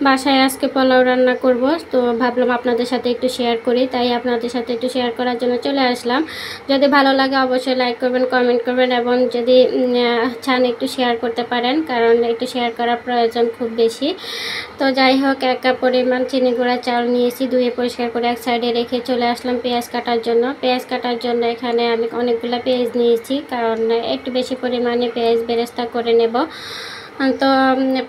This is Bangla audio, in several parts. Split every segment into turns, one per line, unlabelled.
বাসায় আজকে পোলাও রান্না করব, তো ভাবলাম আপনাদের সাথে একটু শেয়ার করি, তাই আপনাদের সাথে একটু শেয়ার করার জন্য চলে আসলাম। যদি ভালো লাগে অবশ্যই লাইক করবেন, কমেন্ট করবেন এবং যদি চান একটু শেয়ার করতে পারেন, কারণ একটু শেয়ার করার প্রয়োজন খুব বেশি। তো যাই হোক, 1 কাপ পরিমাণ চিনি গুঁড়া চাল নিয়েছি, ধুয়ে পরিষ্কার করে এক সাইডে রেখে চলে আসলাম পেঁয়াজ কাটার জন্য। পেঁয়াজ কাটার জন্য এখানে আমি অনেকগুলো পেঁয়াজ নিয়েছি, কারণ একটু বেশি পরিমাণে পেঁয়াজ বেরেস্তা করে নেব। তো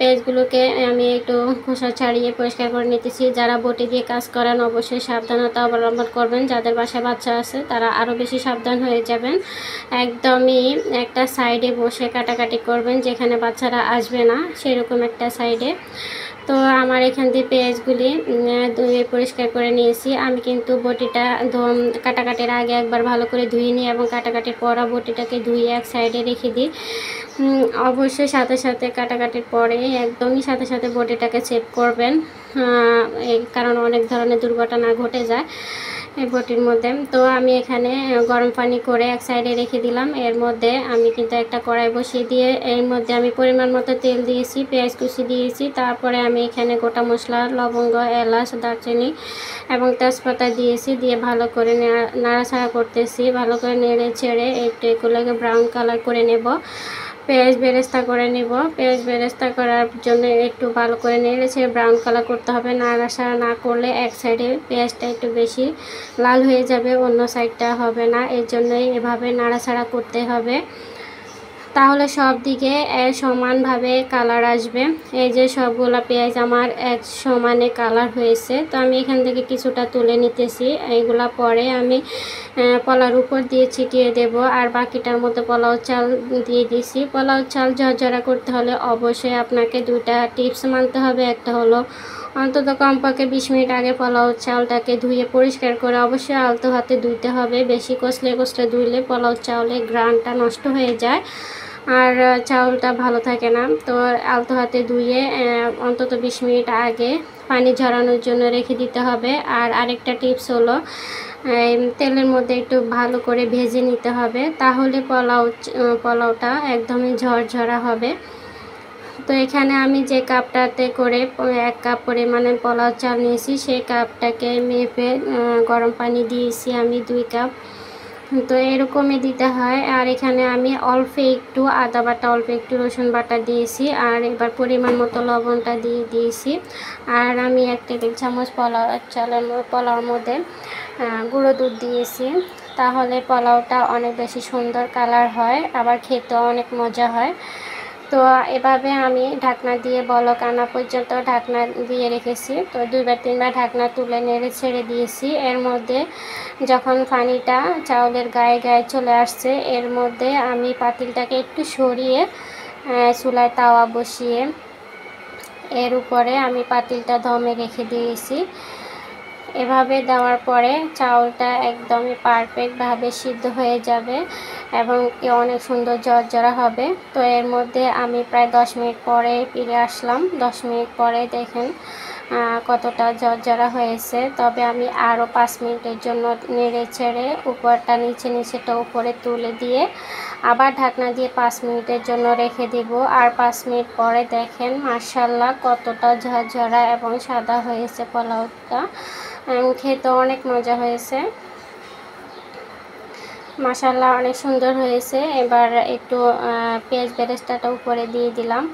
পেঁয়াজগুলোকে আমি একটু খোসা ছাড়িয়ে পরিষ্কার করে নিতেছি। যারা বটি দিয়ে কাজ করেন অবশ্যই সাবধানতা অবলম্বন করবেন। যাদের বাসায় বাচ্চা আছে তারা আরও বেশি সাবধান হয়ে যাবেন। একদমই একটা সাইডে বসে কাটাকাটি করবেন, যেখানে বাচ্চারা আসবে না সেরকম একটা সাইডে। তো আমার এখান দিয়ে পেঁয়াজগুলি ধুয়ে পরিষ্কার করে নিয়েছি। আমি কিন্তু বটিটা কাটাকাটির আগে একবার ভালো করে ধুয়ে নিই এবং কাটাকাটির পর বটিটাকে ধুয়ে এক সাইডে রেখে দিই। অবশ্যই সাথে সাথে কাটাকাটির পরে একদমই সাথে সাথে বটিটাকে চেক করবেন, কারণ অনেক ধরনের দুর্ঘটনা ঘটে যায় এই বটির মধ্যে। তো আমি এখানে গরম পানি করে এক সাইডে রেখে দিলাম। এর মধ্যে আমি কিন্তু একটা কড়াই বসিয়ে দিয়ে এর মধ্যে আমি পরিমাণ মতো তেল দিয়েছি, পেঁয়াজ কুচি দিয়েছি। তারপরে আমি এখানে গোটা মশলা, লবঙ্গ, এলাচ, দারচিনি এবং তেজপাতা দিয়েছি, দিয়ে ভালো করে নাড়াচাড়া করতেছি। ভালো করে নেড়ে ছেড়ে একটু এগুলোকে ব্রাউন কালার করে নেব। পেঁয়াজ বেরেস্তা করে নেব। পেঁয়াজ বেরেস্তা করার জন্য একটু ভালো করে নেড়েছে ব্রাউন কালার করতে হবে। নাড়াচাড়া না করলে এক সাইডে পেঁয়াজটা একটু বেশি লাল হয়ে যাবে, অন্য সাইডটা হবে না। এর জন্যই এভাবে নাড়াচাড়া করতে হবে, তাহলে সব দিকে সমানভাবে কালার আসবে। এই যে সবগুলো পেঁয়াজ আমার এক সমানে কালার হয়েছে। তো আমি এখান থেকে কিছুটা তুলে নিতেছি। এইগুলা পরে আমি পোলাওর উপর দিয়ে ছিটিয়ে দেব, আর বাকিটার মতো পোলাও চাল দিয়ে দিছি। পোলাও চাল ঝরঝরা করতে হলে অবশ্যই আপনাকে 2টা টিপস মানতে হবে। একটা হলো অন্তত কমপক্ষে 20 মিনিট আগে পোলাও চালটাকে ধুয়ে পরিষ্কার করে অবশ্যই আলতো হাতে ধুইতে হবে। বেশি কষলে ধুইলে পোলাও চাউলের ঘ্রাণটা নষ্ট হয়ে যায় আর চাউলটা ভালো থাকে না। তো আলতো হাতে ধুয়ে অন্তত 20 মিনিট আগে পানি ঝরানোর জন্য রেখে দিতে হবে। আর আরেকটা টিপস হলো তেলের মধ্যে একটু ভালো করে ভেজে নিতে হবে, তাহলে পোলাওটা একদমই ঝরঝরা হবে। তো এখানে আমি যে কাপটাতে করে 1 কাপ পরিমাণে পোলাও চাল নিয়েছি, সেই কাপটাকে মেপে গরম পানি দিয়েছি আমি 2 কাপ। তো এরকমই দিতে হয়। আর এখানে আমি অল্প একটু আদা বাটা, অল্প একটু রসুন বাটা দিয়েছি। আর এবার পরিমাণ মতো লবণটা দিয়ে দিয়েছি। আর আমি 1 টেবিল চামচ পোলাওর মধ্যে গুঁড়ো দুধ দিয়েছি, তাহলে পোলাওটা অনেক বেশি সুন্দর কালার হয়, আবার খেতেও অনেক মজা হয়। তো এভাবে আমি ঢাকনা দিয়ে বলক আনা পর্যন্ত ঢাকনা দিয়ে রেখেছি। তো 2-3 বার ঢাকনা তুলে নেড়ে ছেড়ে দিয়েছি। এর মধ্যে যখন পানিটা চাউলের গায়ে গায়ে চলে আসছে, এর মধ্যে আমি পাতিলটাকে একটু সরিয়ে চুলায় তাওয়া বসিয়ে এর উপরে আমি পাতিলটা দমে রেখে দিয়েছি। এভাবে দেওয়ার পরে চাউলটা একদমই পারফেক্টভাবে সিদ্ধ হয়ে যাবে এবং অনেক সুন্দর ঝরঝরা হবে। তো এর মধ্যে আমি প্রায় 10 মিনিট পরে ফিরে আসলাম। 10 মিনিট পরে দেখেন কতটা ঝরঝরা হয়েছে। তবে আমি আরও 5 মিনিটের জন্য নেড়ে ছেড়ে উপরটা নিচেটা উপরে তুলে দিয়ে আবার ঢাকনা দিয়ে 5 মিনিটের জন্য রেখে দেব। আর 5 মিনিট পরে দেখেন মাশাআল্লাহ কতটা ঝরঝরা এবং সাদা হয়েছে পোলাওটা, খেতে অনেক মজা হয়েছে। মাশাআল্লাহ অনেক সুন্দর হয়েছে। এবার একটু পেঁয়াজ বেরেস্তাটা উপরে দিয়ে দিলাম।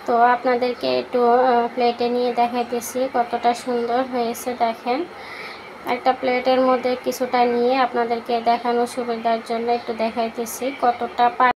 তো আপনাদেরকে একটু প্লেটে নিয়ে দেখাইতেছি কতটা সুন্দর হয়েছে। দেখেন, একটা প্লেটের মধ্যে কিছুটা নিয়ে আপনাদেরকে দেখানোর সুবিধার জন্য একটু দেখাইতেছি কতটা